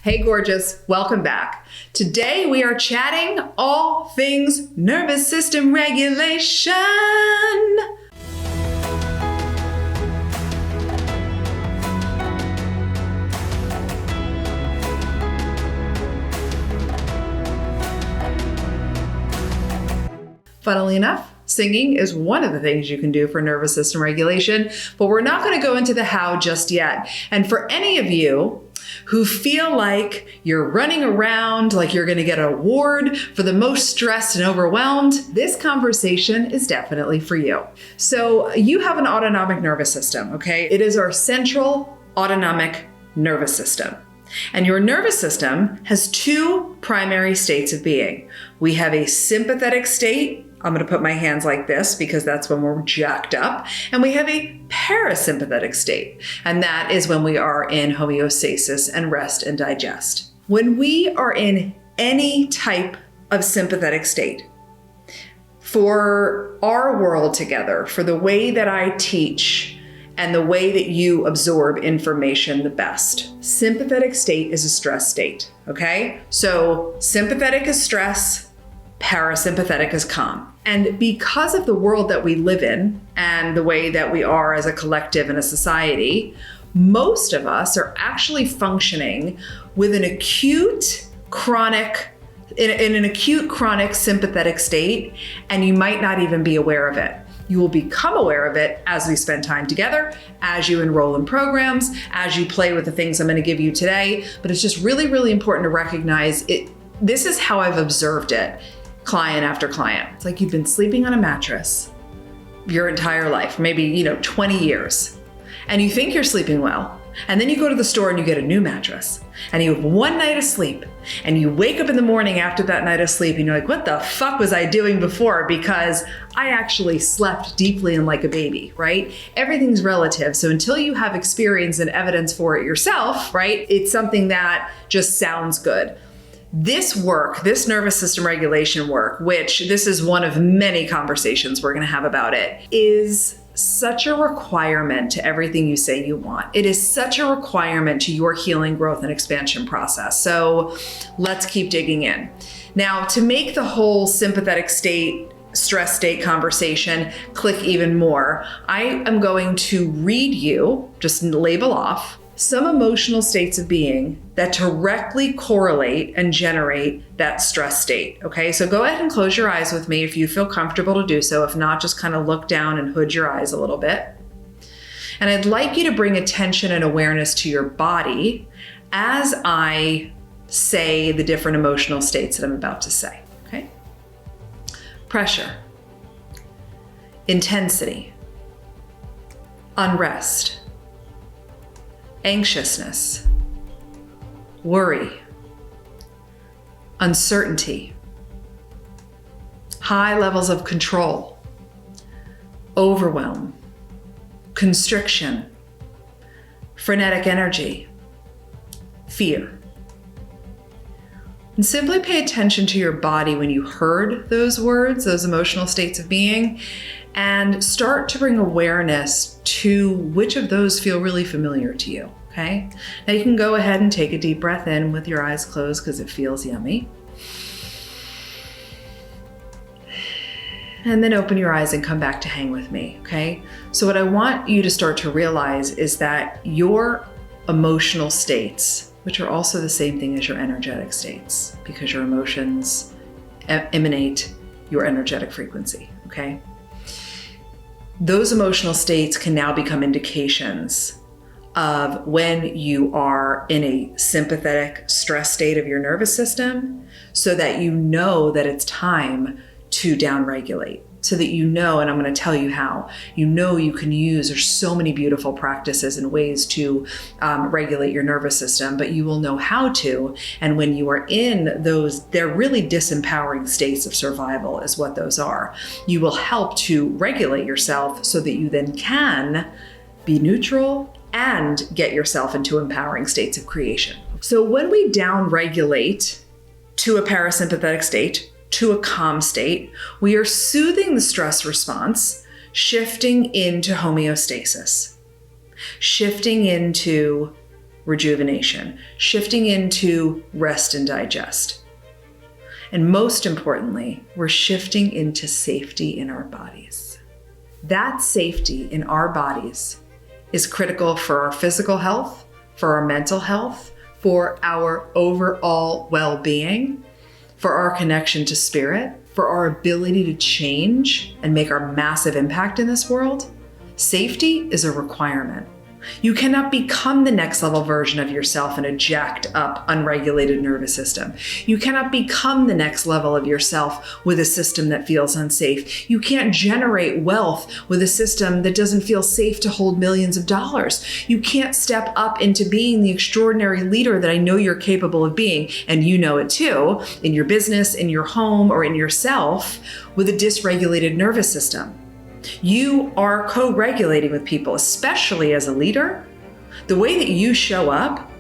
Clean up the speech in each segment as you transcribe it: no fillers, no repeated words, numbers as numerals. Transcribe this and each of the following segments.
Hey gorgeous, welcome back. Today we are chatting all things nervous system regulation. Funnily enough, singing is one of the things you can do for nervous system regulation, but we're not going to go into the how just yet. And for any of you who feel like you're running around like you're going to get an award for the most stressed and overwhelmed, this conversation is definitely for you. So you have an autonomic nervous system, okay? It is our central autonomic nervous system. And your nervous system has two primary states of being. We have a sympathetic state. I'm going to put my hands like this because that's when we're jacked up. And we have a parasympathetic state. And that is when we are in homeostasis and rest and digest. When we are in any type of sympathetic state, for our world together, for the way that I teach and the way that you absorb information the best, sympathetic state is a stress state, okay? So sympathetic is stress, parasympathetic is calm. And because of the world that we live in and the way that we are as a collective and a society, most of us are actually functioning with an acute chronic sympathetic state, and you might not even be aware of it. You will become aware of it as we spend time together, as you enroll in programs, as you play with the things I'm going to give you today. But it's just really, really important to recognize it. This is how I've observed it. Client after client. It's like you've been sleeping on a mattress your entire life, maybe, 20 years, and you think you're sleeping well. And then you go to the store and you get a new mattress and you have one night of sleep and you wake up in the morning after that night of sleep and you're like, what the fuck was I doing before? Because I actually slept deeply and like a baby, right? Everything's relative. So until you have experience and evidence for it yourself, right? It's something that just sounds good. This work, this nervous system regulation work, which this is one of many conversations we're going to have about it, is such a requirement to everything you say you want. It is such a requirement to your healing, growth, and expansion process. So let's keep digging in. Now, to make the whole sympathetic state, stress state conversation click even more, I am going to read you, just label off, some emotional states of being that directly correlate and generate that stress state, okay? So go ahead and close your eyes with me if you feel comfortable to do so. If not, just kind of look down and hood your eyes a little bit. And I'd like you to bring attention and awareness to your body as I say the different emotional states that I'm about to say, okay? Pressure, intensity, unrest, anxiousness, worry, uncertainty, high levels of control, overwhelm, constriction, frenetic energy, fear. And simply pay attention to your body when you heard those words, those emotional states of being, and start to bring awareness to which of those feel really familiar to you, okay? Now you can go ahead and take a deep breath in with your eyes closed because it feels yummy. And then open your eyes and come back to hang with me, okay? So what I want you to start to realize is that your emotional states, which are also the same thing as your energetic states, because your emotions emanate your energetic frequency, okay? Those emotional states can now become indications of when you are in a sympathetic stress state of your nervous system, so that you know that it's time to downregulate, so that you know, and I'm going to tell you how, you can use, there's so many beautiful practices and ways to regulate your nervous system, but you will know how to. And when you are in those, they're really disempowering states of survival is what those are. You will help to regulate yourself so that you then can be neutral and get yourself into empowering states of creation. So when we downregulate to a parasympathetic state, to a calm state, we are soothing the stress response, shifting into homeostasis, shifting into rejuvenation, shifting into rest and digest. And most importantly, we're shifting into safety in our bodies. That safety in our bodies is critical for our physical health, for our mental health, for our overall well-being, for our connection to spirit, for our ability to change and make our massive impact in this world. Safety is a requirement. You cannot become the next level version of yourself in a jacked up, unregulated nervous system. You cannot become the next level of yourself with a system that feels unsafe. You can't generate wealth with a system that doesn't feel safe to hold millions of dollars. You can't step up into being the extraordinary leader that I know you're capable of being, and you know it too, in your business, in your home, or in yourself, with a dysregulated nervous system. You are co-regulating with people, especially as a leader. The way that you show up,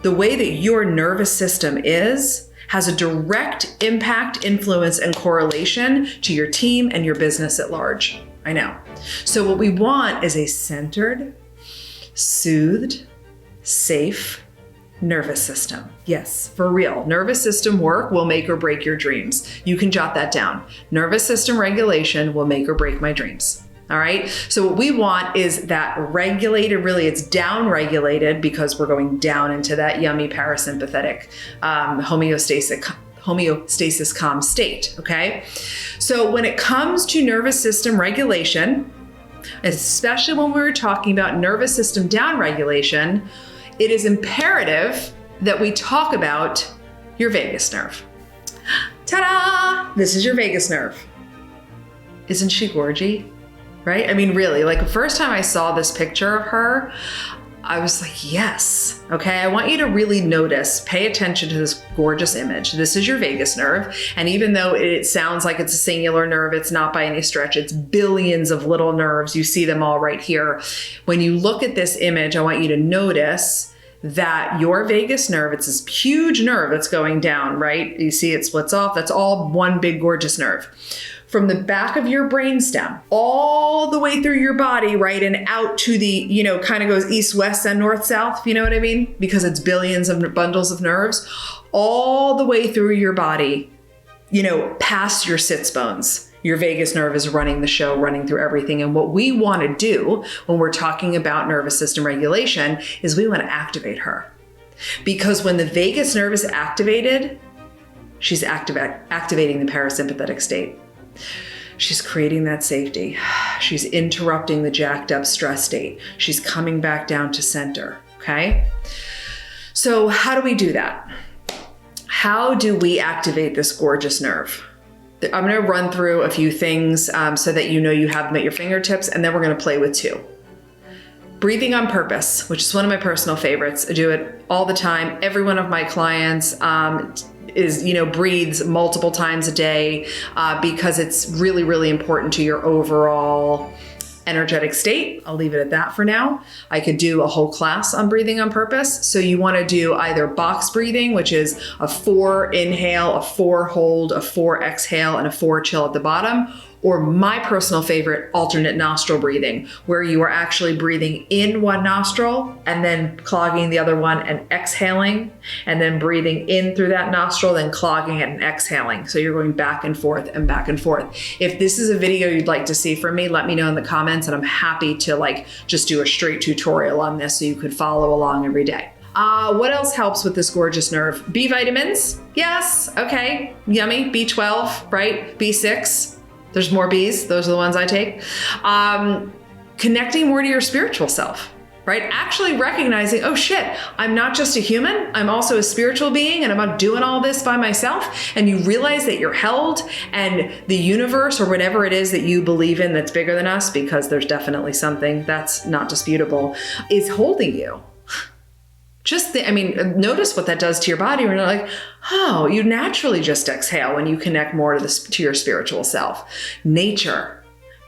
the way that your nervous system is, has a direct impact, influence, and correlation to your team and your business at large. I know. So what we want is a centered, soothed, safe nervous system. Yes, for real. Nervous system work will make or break your dreams. You can jot that down. Nervous system regulation will make or break my dreams. All right. So what we want is that regulated, really it's down regulated because we're going down into that yummy parasympathetic homeostasis calm state. Okay. So when it comes to nervous system regulation, especially when we're talking about nervous system down regulation, it is imperative that we talk about your vagus nerve. Ta-da! This is your vagus nerve. Isn't she gorgy? Right? I mean, really, like the first time I saw this picture of her, I was like, yes. Okay. I want you to really notice, pay attention to this gorgeous image. This is your vagus nerve. And even though it sounds like it's a singular nerve, it's not by any stretch. It's billions of little nerves. You see them all right here. When you look at this image, I want you to notice that your vagus nerve, it's this huge nerve that's going down, right? You see it splits off. That's all one big gorgeous nerve. From the back of your brainstem all the way through your body, right? And out to the, kind of goes east, west, and north, south, if you know what I mean? Because it's billions of bundles of nerves, all the way through your body, past your sits bones. Your vagus nerve is running the show, running through everything. And what we want to do when we're talking about nervous system regulation is we want to activate her. Because when the vagus nerve is activated, she's activating the parasympathetic state. She's creating that safety. She's interrupting the jacked up stress state. She's coming back down to center, okay? So how do we do that? How do we activate this gorgeous nerve? I'm going to run through a few things so that you have them at your fingertips, and then we're going to play with two. Breathing on purpose, which is one of my personal favorites. I do it all the time. Every one of my clients breathes multiple times a day because it's really, really important to your overall energetic state. I'll leave it at that for now. I could do a whole class on breathing on purpose. So you want to do either box breathing, which is a 4 inhale, a 4 hold, a 4 exhale, and a 4 chill at the bottom, or my personal favorite, alternate nostril breathing, where you are actually breathing in one nostril and then clogging the other one and exhaling, and then breathing in through that nostril, then clogging it and exhaling. So you're going back and forth and back and forth. If this is a video you'd like to see from me, let me know in the comments, and I'm happy to just do a straight tutorial on this so you could follow along every day. What else helps with this gorgeous nerve? B vitamins? Yes. Okay. Yummy. B12, right? B6. There's more B's. Those are the ones I take. Connecting more to your spiritual self, right? Actually recognizing, oh shit, I'm not just a human. I'm also a spiritual being, and I'm not doing all this by myself. And you realize that you're held, and the universe, or whatever it is that you believe in that's bigger than us, because there's definitely something that's not disputable, is holding you. Notice what that does to your body when you're like, oh, you naturally just exhale when you connect more to your spiritual self. Nature,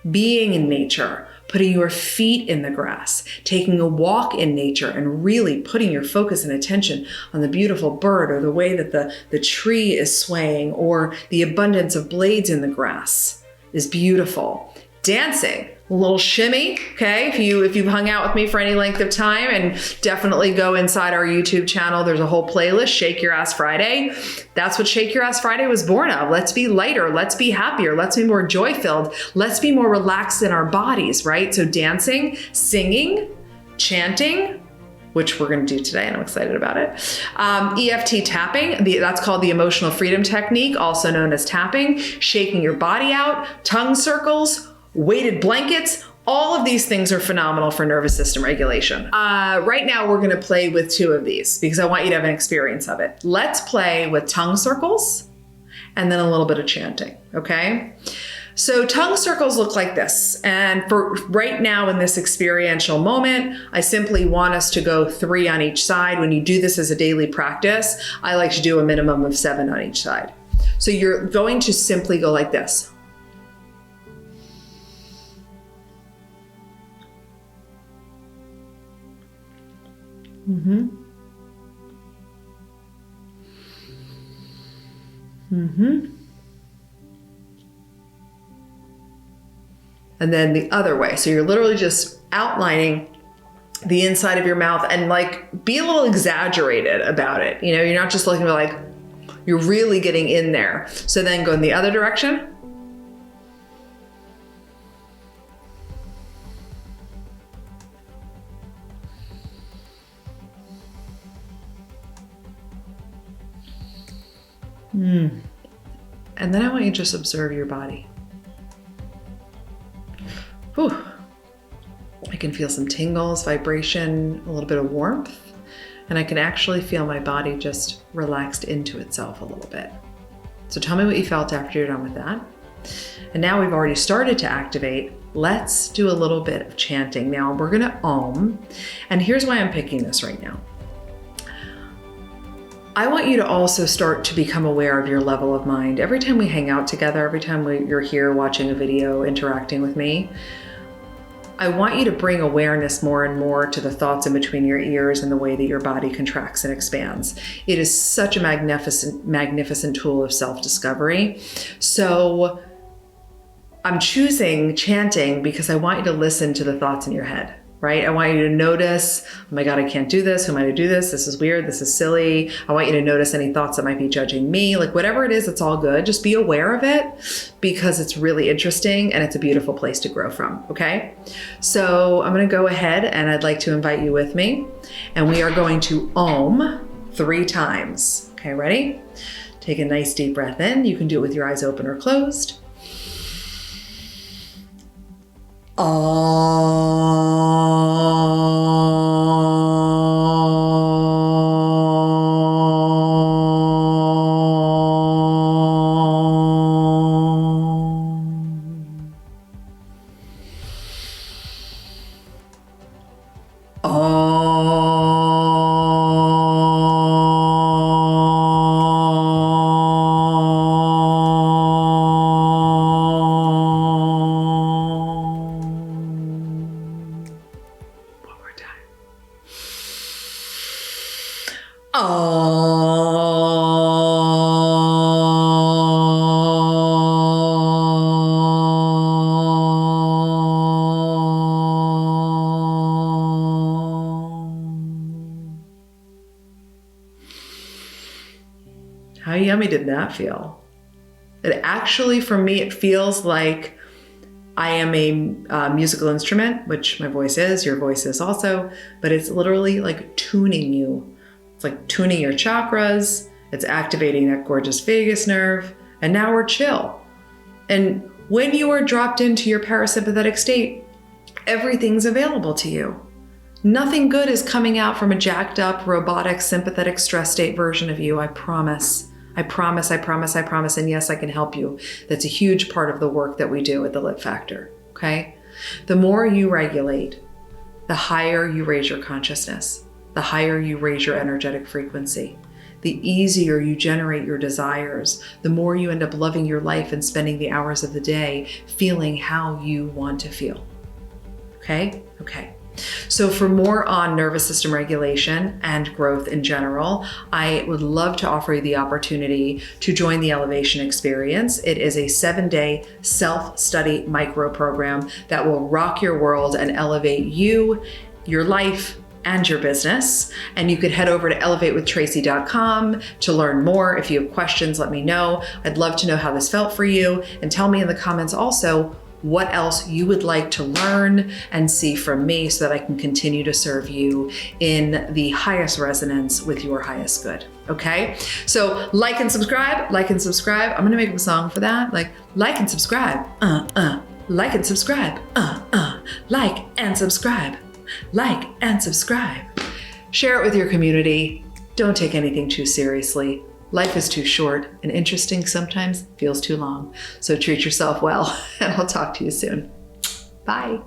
being in nature, putting your feet in the grass, taking a walk in nature, and really putting your focus and attention on the beautiful bird, or the way that the tree is swaying, or the abundance of blades in the grass is beautiful. Dancing, a little shimmy, okay? If you've hung out with me for any length of time, and definitely go inside our YouTube channel. There's a whole playlist, Shake Your Ass Friday. That's what Shake Your Ass Friday was born of. Let's be lighter. Let's be happier. Let's be more joy-filled. Let's be more relaxed in our bodies, right? So dancing, singing, chanting, which we're going to do today, and I'm excited about it. EFT tapping, that's called the emotional freedom technique, also known as tapping, shaking your body out, tongue circles, weighted blankets. All of these things are phenomenal for nervous system regulation. Right now, we're going to play with 2 of these because I want you to have an experience of it. Let's play with tongue circles and then a little bit of chanting, okay? So tongue circles look like this. And for right now in this experiential moment, I simply want us to go 3 on each side. When you do this as a daily practice, I like to do a minimum of 7 on each side. So you're going to simply go like this. Mm-hmm. Mm-hmm. And then the other way. So you're literally just outlining the inside of your mouth and like be a little exaggerated about it. You know, you're not just looking like, you're really getting in there. So then go in the other direction. And then I want you to just observe your body. Whew. I can feel some tingles, vibration, a little bit of warmth, and I can actually feel my body just relaxed into itself a little bit. So tell me what you felt after you're done with that. And now we've already started to activate. Let's do a little bit of chanting. Now we're gonna Om, and here's why I'm picking this right now. I want you to also start to become aware of your level of mind. Every time we hang out together, every time you're here watching a video, interacting with me, I want you to bring awareness more and more to the thoughts in between your ears and the way that your body contracts and expands. It is such a magnificent tool of self-discovery. So I'm choosing chanting because I want you to listen to the thoughts in your head. Right? I want you to notice, oh my God, I can't do this. Who am I to do this? This is weird. This is silly. I want you to notice any thoughts that might be judging me. Like whatever it is, it's all good. Just be aware of it because it's really interesting and it's a beautiful place to grow from. Okay. So I'm going to go ahead and I'd like to invite you with me, and we are going to Om 3 times. Okay. Ready? Take a nice deep breath in. You can do it with your eyes open or closed. How yummy did that feel? It actually, for me, it feels like I am a musical instrument, which my voice is, your voice is also, but it's literally like tuning you. It's like tuning your chakras. It's activating that gorgeous vagus nerve. And now we're chill. And when you are dropped into your parasympathetic state, everything's available to you. Nothing good is coming out from a jacked up, robotic, sympathetic stress state version of you, I promise. I promise, I promise, I promise, and yes, I can help you. That's a huge part of the work that we do at the Lit Factor, okay? The more you regulate, the higher you raise your consciousness, the higher you raise your energetic frequency, the easier you generate your desires, the more you end up loving your life and spending the hours of the day feeling how you want to feel, okay? Okay. So for more on nervous system regulation and growth in general, I would love to offer you the opportunity to join the Elevation Experience. It is a 7-day self-study micro program that will rock your world and elevate you, your life, and your business. And you could head over to elevatewithtracy.com to learn more. If you have questions, let me know. I'd love to know how this felt for you, and tell me in the comments also what else you would like to learn and see from me so that I can continue to serve you in the highest resonance with your highest good. Okay? So like and subscribe, like and subscribe. I'm gonna make up a song for that. Like and subscribe, like and subscribe, like and subscribe, like and subscribe. Share it with your community. Don't take anything too seriously. Life is too short, and interesting sometimes feels too long. So treat yourself well, and I'll talk to you soon. Bye.